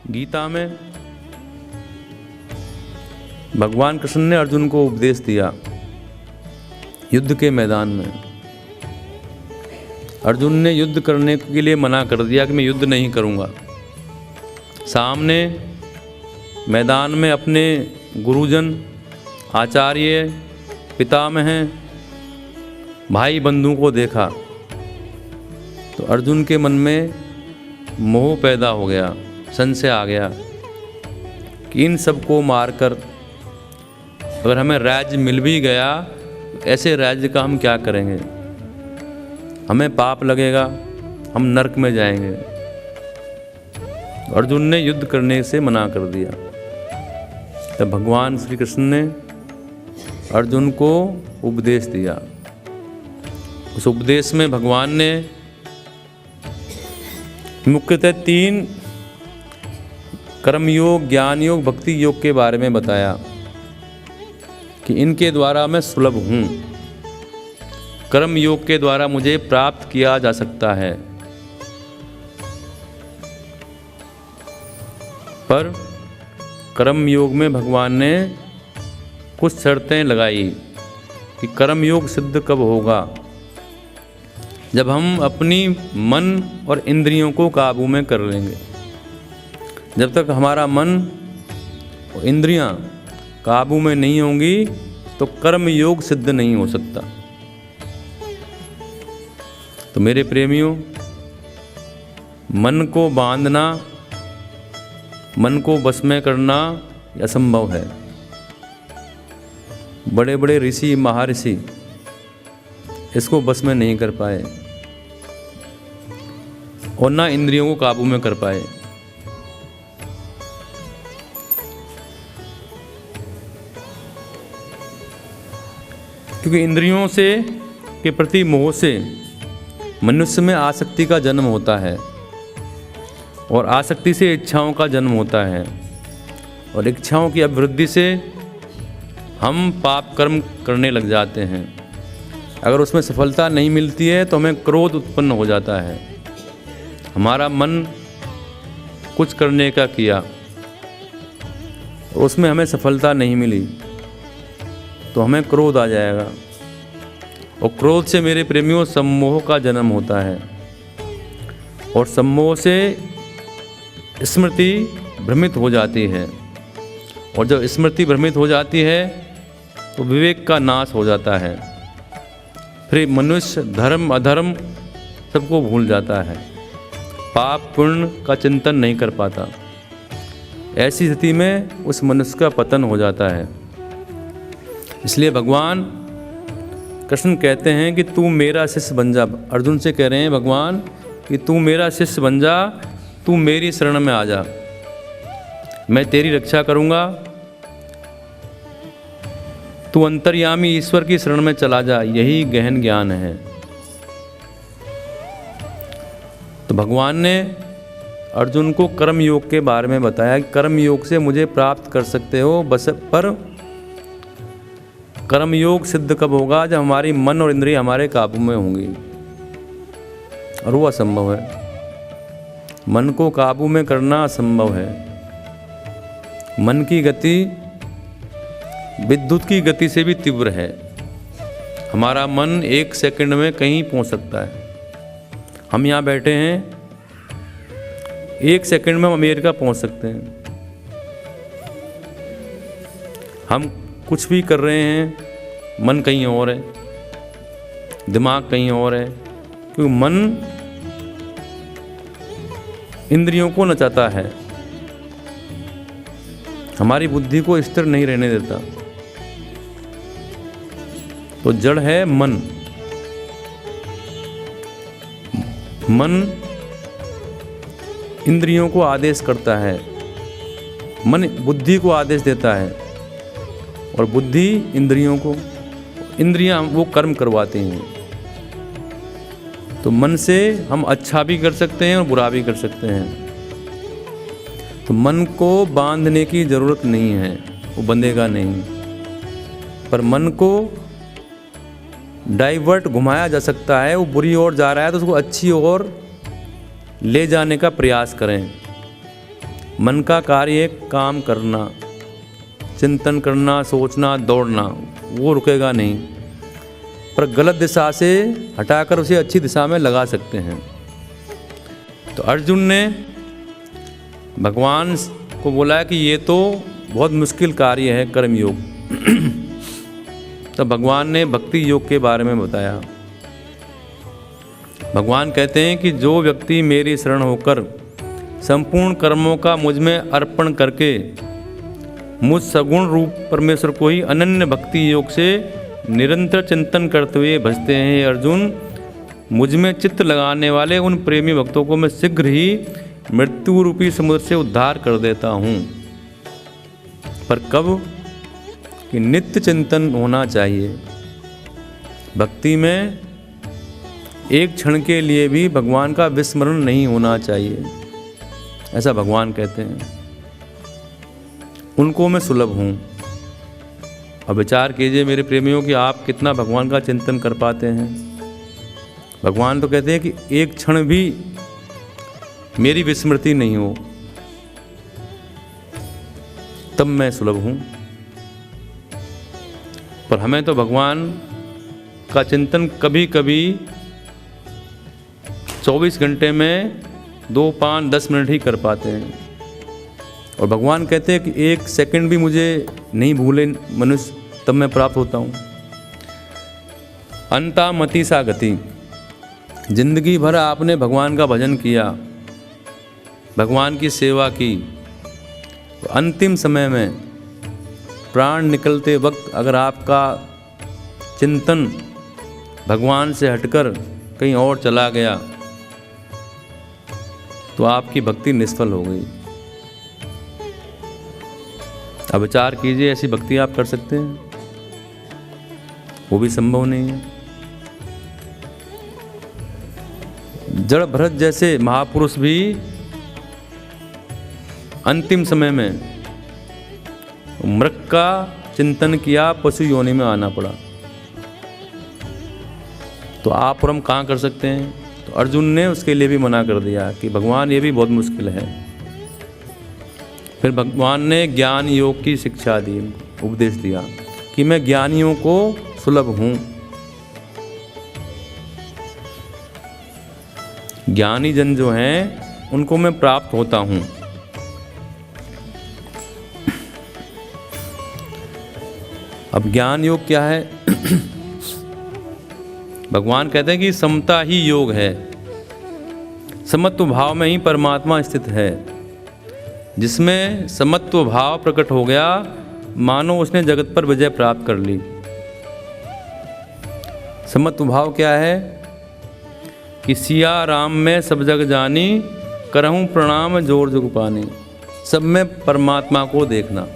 गीता में भगवान कृष्ण ने अर्जुन को उपदेश दिया युद्ध के मैदान में। अर्जुन ने युद्ध करने के लिए मना कर दिया कि मैं युद्ध नहीं करूँगा। सामने मैदान में अपने गुरुजन, आचार्य, पितामह, भाई बंधु को देखा तो अर्जुन के मन में मोह पैदा हो गया, संशय आ गया कि इन सबको मारकर अगर हमें राज्य मिल भी गया तो ऐसे राज्य का हम क्या करेंगे, हमें पाप लगेगा, हम नरक में जाएंगे। अर्जुन ने युद्ध करने से मना कर दिया। तब भगवान श्री कृष्ण ने अर्जुन को उपदेश दिया। उस उपदेश में भगवान ने मुख्यतः 3 कर्म योग, ज्ञान योग, भक्ति योग के बारे में बताया कि इनके द्वारा मैं सुलभ हूँ। कर्म योग के द्वारा मुझे प्राप्त किया जा सकता है, पर कर्म योग में भगवान ने कुछ शर्तें लगाई कि कर्म योग सिद्ध कब होगा, जब हम अपनी मन और इंद्रियों को काबू में कर लेंगे। जब तक हमारा मन और इंद्रियां काबू में नहीं होंगी तो कर्म योग सिद्ध नहीं हो सकता। तो मेरे प्रेमियों, मन को बांधना, मन को बस में करना असंभव है। बड़े बड़े ऋषि, महर्षि इसको बस में नहीं कर पाए और ना इंद्रियों को काबू में कर पाए। क्योंकि इंद्रियों से के प्रति मोह से मनुष्य में आसक्ति का जन्म होता है और आसक्ति से इच्छाओं का जन्म होता है और इच्छाओं की अभिवृद्धि से हम पाप कर्म करने लग जाते हैं। अगर उसमें सफलता नहीं मिलती है तो हमें क्रोध उत्पन्न हो जाता है। हमारा मन कुछ करने का किया, उसमें हमें सफलता नहीं मिली तो हमें क्रोध आ जाएगा और क्रोध से मेरे प्रेमियों सम्मोह का जन्म होता है और सम्मोह से स्मृति भ्रमित हो जाती है और जब स्मृति भ्रमित हो जाती है तो विवेक का नाश हो जाता है। फिर मनुष्य धर्म अधर्म सबको भूल जाता है, पाप पुण्य का चिंतन नहीं कर पाता। ऐसी स्थिति में उस मनुष्य का पतन हो जाता है। इसलिए भगवान कृष्ण कहते हैं कि तू मेरा शिष्य बन जा। अर्जुन से कह रहे हैं भगवान कि तू मेरा शिष्य बन जा, तू मेरी शरण में आ जा, मैं तेरी रक्षा करूँगा। तू अंतर्यामी ईश्वर की शरण में चला जा, यही गहन ज्ञान है। तो भगवान ने अर्जुन को कर्म योग के बारे में बताया कि कर्म योग से मुझे प्राप्त कर सकते हो, बस पर कर्म योग सिद्ध कब होगा, जब हमारी मन और इंद्रिय हमारे काबू में होंगी और वो असंभव है। मन को काबू में करना असंभव है। मन की गति विद्युत की गति से भी तीव्र है। हमारा मन 1 सेकंड में कहीं पहुंच सकता है। हम यहाँ बैठे हैं, 1 सेकंड में हम अमेरिका पहुंच सकते हैं। हम कुछ भी कर रहे हैं, मन कहीं और है, दिमाग कहीं और है, क्योंकि मन इंद्रियों को नचाता है, हमारी बुद्धि को स्थिर नहीं रहने देता। तो जड़ है मन। मन इंद्रियों को आदेश करता है, मन बुद्धि को आदेश देता है और बुद्धि इंद्रियों को, इंद्रियां वो कर्म करवाती हैं। तो मन से हम अच्छा भी कर सकते हैं और बुरा भी कर सकते हैं। तो मन को बांधने की ज़रूरत नहीं है, वो बंधेगा नहीं, पर मन को डाइवर्ट घुमाया जा सकता है। वो बुरी ओर जा रहा है तो उसको अच्छी ओर ले जाने का प्रयास करें। मन का कार्य है काम करना, चिंतन करना, सोचना, दौड़ना, वो रुकेगा नहीं, पर गलत दिशा से हटाकर उसे अच्छी दिशा में लगा सकते हैं। तो अर्जुन ने भगवान को बोला कि ये तो बहुत मुश्किल कार्य है कर्मयोग। तो भगवान ने भक्ति योग के बारे में बताया। भगवान कहते हैं कि जो व्यक्ति मेरी शरण होकर संपूर्ण कर्मों का मुझ में अर्पण करके मुझ सगुण रूप परमेश्वर को ही अनन्य भक्ति योग से निरंतर चिंतन करते हुए भजते हैं, अर्जुन मुझ में चित्त लगाने वाले उन प्रेमी भक्तों को मैं शीघ्र ही मृत्यु रूपी समुद्र से उद्धार कर देता हूँ। पर कब? कि नित्य चिंतन होना चाहिए। भक्ति में एक क्षण के लिए भी भगवान का विस्मरण नहीं होना चाहिए, ऐसा भगवान कहते हैं। उनको मैं सुलभ हूँ। अब विचार कीजिए मेरे प्रेमियों कि आप कितना भगवान का चिंतन कर पाते हैं। भगवान तो कहते हैं कि एक क्षण भी मेरी विस्मृति नहीं हो, तब मैं सुलभ हूँ। पर हमें तो भगवान का चिंतन कभी कभी 24 घंटे में 2, 5, 10 मिनट ही कर पाते हैं। और भगवान कहते हैं कि एक सेकंड भी मुझे नहीं भूले मनुष्य, तब मैं प्राप्त होता हूँ। अंता मति सा गति। जिंदगी भर आपने भगवान का भजन किया, भगवान की सेवा की, तो अंतिम समय में प्राण निकलते वक्त अगर आपका चिंतन भगवान से हटकर कहीं और चला गया तो आपकी भक्ति निष्फल हो गई। अब विचार कीजिए, ऐसी भक्ति आप कर सकते हैं? वो भी संभव नहीं है। जड़ भरत जैसे महापुरुष भी अंतिम समय में मृग का चिंतन किया, पशु योनि में आना पड़ा। तो आप और हम कहाँ कर सकते हैं? तो अर्जुन ने उसके लिए भी मना कर दिया कि भगवान ये भी बहुत मुश्किल है। फिर भगवान ने ज्ञान योग की शिक्षा दी, उपदेश दिया कि मैं ज्ञानियों को सुलभ हूँ। ज्ञानी जन जो हैं उनको मैं प्राप्त होता हूँ। अब ज्ञान योग क्या है? भगवान कहते हैं कि समता ही योग है। समत्व भाव में ही परमात्मा स्थित है। जिसमें समत्व भाव प्रकट हो गया, मानो उसने जगत पर विजय प्राप्त कर ली। समत्व भाव क्या है? कि सिया राम में सब जग जानी, करहूँ प्रणाम जोर जुग पानी। सब में परमात्मा को देखना,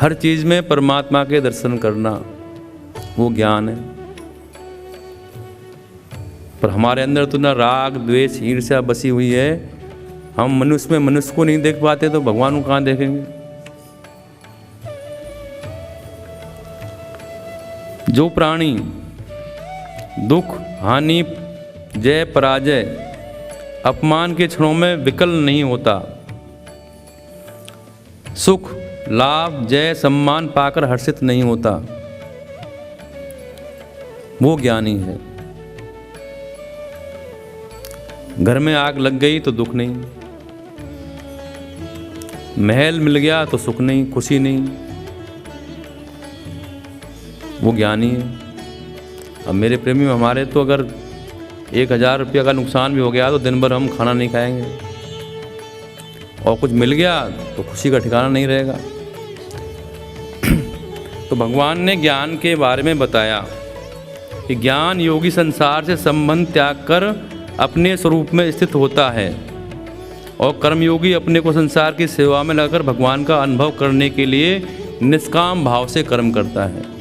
हर चीज में परमात्मा के दर्शन करना, वो ज्ञान है। पर हमारे अंदर तो ना राग, द्वेष, ईर्ष्या बसी हुई है। हम मनुष्य में मनुष्य को नहीं देख पाते तो भगवान को कहाँ देखेंगे? जो प्राणी दुख, हानि, जय, पराजय, अपमान के क्षणों में विकल नहीं होता, सुख, लाभ, जय, सम्मान पाकर हर्षित नहीं होता, वो ज्ञानी है। घर में आग लग गई तो दुख नहीं, महल मिल गया तो सुख नहीं, खुशी नहीं, वो ज्ञानी है। अब मेरे प्रेमी हमारे तो अगर 1000 रुपये का नुकसान भी हो गया तो दिन भर हम खाना नहीं खाएंगे, और कुछ मिल गया तो खुशी का ठिकाना नहीं रहेगा। तो भगवान ने ज्ञान के बारे में बताया कि ज्ञान योगी संसार से संबंध त्याग कर अपने स्वरूप में स्थित होता है, और कर्मयोगी अपने को संसार की सेवा में लगाकर भगवान का अनुभव करने के लिए निष्काम भाव से कर्म करता है।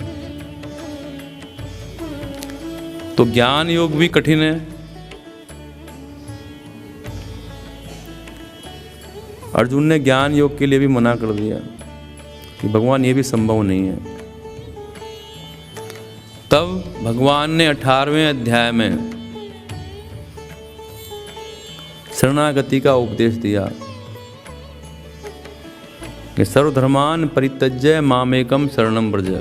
तो ज्ञान योग भी कठिन है। अर्जुन ने ज्ञान योग के लिए भी मना कर दिया कि भगवान ये भी संभव नहीं है। तब भगवान ने 18वें अध्याय में शरणागति का उपदेश दिया कि सर्वधर्मान परित्यज्य मामेकम शरणम व्रज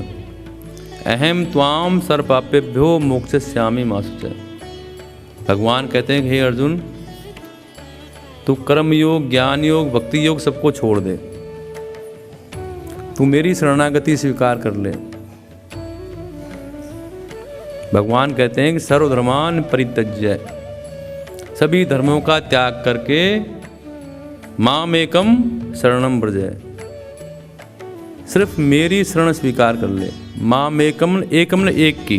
अहम त्वाम सर्वपापेभ्यो मोक्षयिष्यामि मा शुचः। भगवान कहते हैं कि हे अर्जुन, तू कर्म योग, ज्ञान योग, भक्ति योग सबको छोड़ दे, तू मेरी शरणागति स्वीकार कर ले। भगवान कहते हैं कि सर्वधर्मान परित्यज्य, सभी धर्मों का त्याग करके मामेकम शरणम व्रज, सिर्फ मेरी शरण स्वीकार कर ले। मामेकम, एकम ने एक की,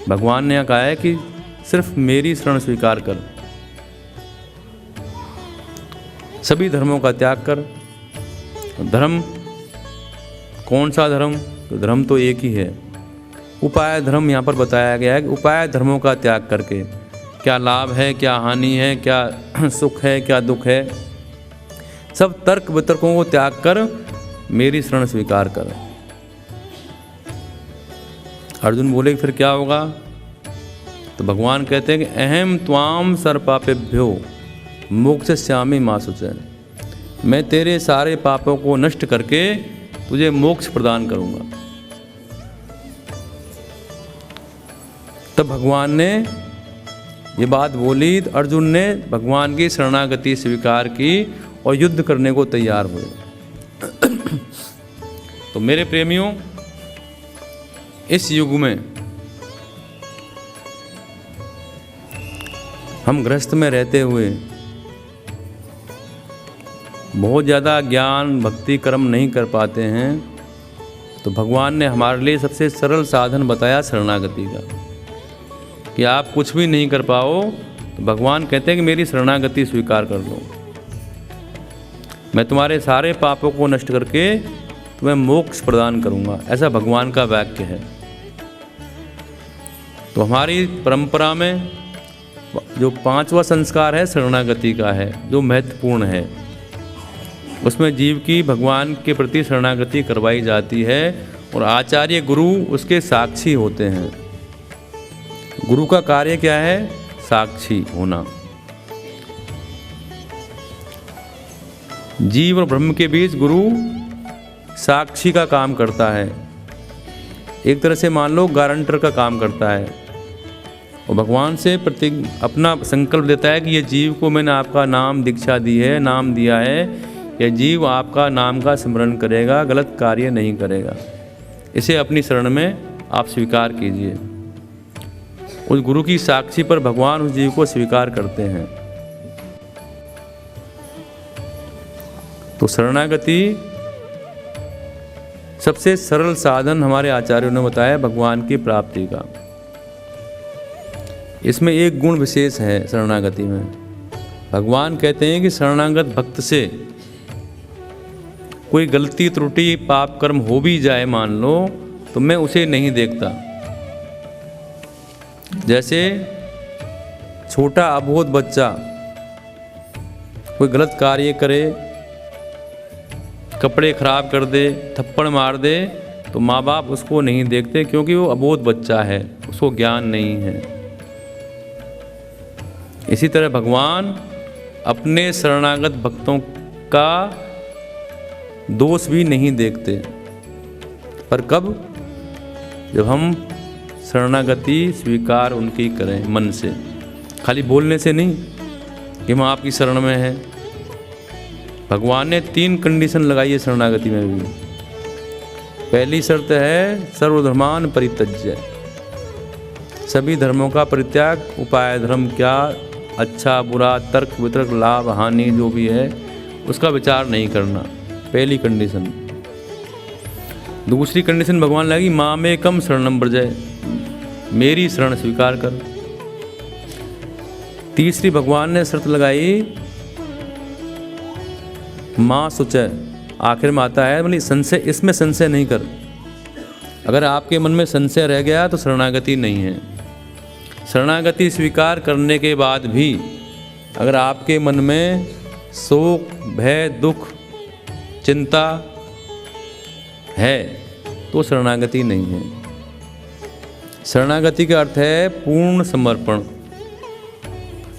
भगवान ने कहा है कि सिर्फ मेरी शरण स्वीकार कर, सभी धर्मों का त्याग कर। धर्म कौन सा धर्म? तो धर्म तो एक ही है। उपाय धर्म यहाँ पर बताया गया है कि उपाय धर्मों का त्याग करके क्या लाभ है, क्या हानि है, क्या सुख है, क्या दुख है, सब तर्क वितर्कों को त्याग कर मेरी शरण स्वीकार कर। अर्जुन बोले फिर क्या होगा? तो भगवान कहते हैं कि अहम त्वाम सर्वपापेभ्यो मोक्षयिष्यामि मा शुचः, मैं तेरे सारे पापों को नष्ट करके तुझे मोक्ष प्रदान करूंगा। तब भगवान ने ये बात बोली, अर्जुन ने भगवान की शरणागति स्वीकार की और युद्ध करने को तैयार हुए। तो मेरे प्रेमियों, इस युग में हम गृहस्थ में रहते हुए बहुत ज़्यादा ज्ञान भक्ति कर्म नहीं कर पाते हैं, तो भगवान ने हमारे लिए सबसे सरल साधन बताया शरणागति का, कि आप कुछ भी नहीं कर पाओ तो भगवान कहते हैं कि मेरी शरणागति स्वीकार कर लो, मैं तुम्हारे सारे पापों को नष्ट करके तुम्हें मोक्ष प्रदान करूंगा। ऐसा भगवान का वाक्य है। तो हमारी परंपरा में जो 5वां संस्कार है शरणागति का है, जो महत्वपूर्ण है, उसमें जीव की भगवान के प्रति शरणागति करवाई जाती है और आचार्य गुरु उसके साक्षी होते हैं। गुरु का कार्य क्या है? साक्षी होना। जीव और ब्रह्म के बीच गुरु साक्षी का काम करता है, एक तरह से मान लो गारंटर का काम करता है, और भगवान से अपना संकल्प देता है कि ये जीव को मैंने आपका नाम दीक्षा दी है, नाम दिया है, यह जीव आपका नाम का स्मरण करेगा, गलत कार्य नहीं करेगा, इसे अपनी शरण में आप स्वीकार कीजिए। उस गुरु की साक्षी पर भगवान उस जीव को स्वीकार करते हैं। तो शरणागति सबसे सरल साधन हमारे आचार्यों ने बताया भगवान की प्राप्ति का। इसमें एक गुण विशेष है शरणागति में। भगवान कहते हैं कि शरणागत भक्त से कोई गलती त्रुटि पाप कर्म हो भी जाए मान लो, तो मैं उसे नहीं देखता। जैसे छोटा अबोध बच्चा कोई गलत कार्य करे, कपड़े खराब कर दे, थप्पड़ मार दे, तो माँ बाप उसको नहीं देखते, क्योंकि वो अबोध बच्चा है, उसको ज्ञान नहीं है। इसी तरह भगवान अपने शरणागत भक्तों का दोष भी नहीं देखते, पर कब? जब हम शरणागति स्वीकार उनकी करें मन से, खाली बोलने से नहीं कि हम आपकी शरण में हैं। भगवान ने 3 कंडीशन लगाई है शरणागति में भी। पहली शर्त है सर्वधर्मान परित्यज्य, सभी धर्मों का परित्याग। उपाय धर्म क्या, अच्छा बुरा, तर्क वितर्क, लाभ हानि जो भी है उसका विचार नहीं करना, पहली कंडीशन। दूसरी कंडीशन भगवान लगी मामेकम शरणम व्रज, मेरी शरण स्वीकार कर। तीसरी भगवान ने शर्त लगाई माँ शुचः, आखिर में आता है मतलब संशय, इसमें संशय नहीं कर। अगर आपके मन में संशय रह गया तो शरणागति नहीं है। शरणागति स्वीकार करने के बाद भी अगर आपके मन में शोक, भय, दुख, चिंता है तो शरणागति नहीं है। शरणागति का अर्थ है पूर्ण समर्पण।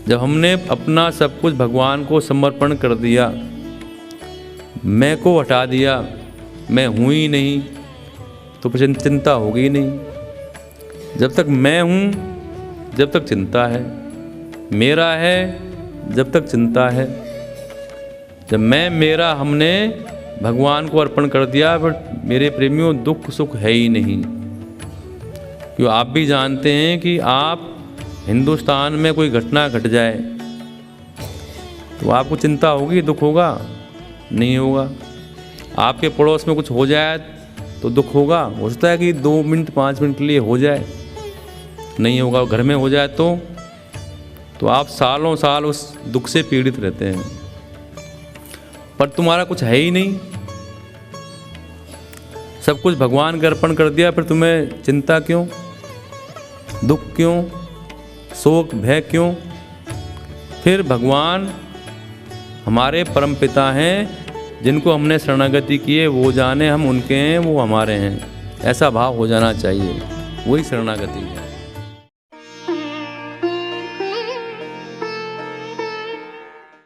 जब हमने अपना सब कुछ भगवान को समर्पण कर दिया, मैं को हटा दिया, मैं हूँ ही नहीं, तो फिर चिंता होगी नहीं। जब तक मैं हूँ जब तक चिंता है, मेरा है जब तक चिंता है। जब मैं मेरा हमने भगवान को अर्पण कर दिया, फिर मेरे प्रेमियों दुख सुख है ही नहीं। क्यों, आप भी जानते हैं कि आप हिंदुस्तान में कोई घटना घट जाए तो आपको चिंता होगी, दुख होगा? नहीं होगा। आपके पड़ोस में कुछ हो जाए तो दुख होगा? हो सकता है कि 2 मिनट 5 मिनट के लिए हो जाए, नहीं होगा। घर में हो जाए तो आप सालों साल उस दुख से पीड़ित रहते हैं। पर तुम्हारा कुछ है ही नहीं, सब कुछ भगवान को अर्पण कर दिया, फिर तुम्हें चिंता क्यों, दुख क्यों, शोक भय क्यों? फिर भगवान हमारे परम पिता हैं, जिनको हमने शरणागति की है वो जाने, हम उनके हैं वो हमारे हैं, ऐसा भाव हो जाना चाहिए। वही शरणागति है।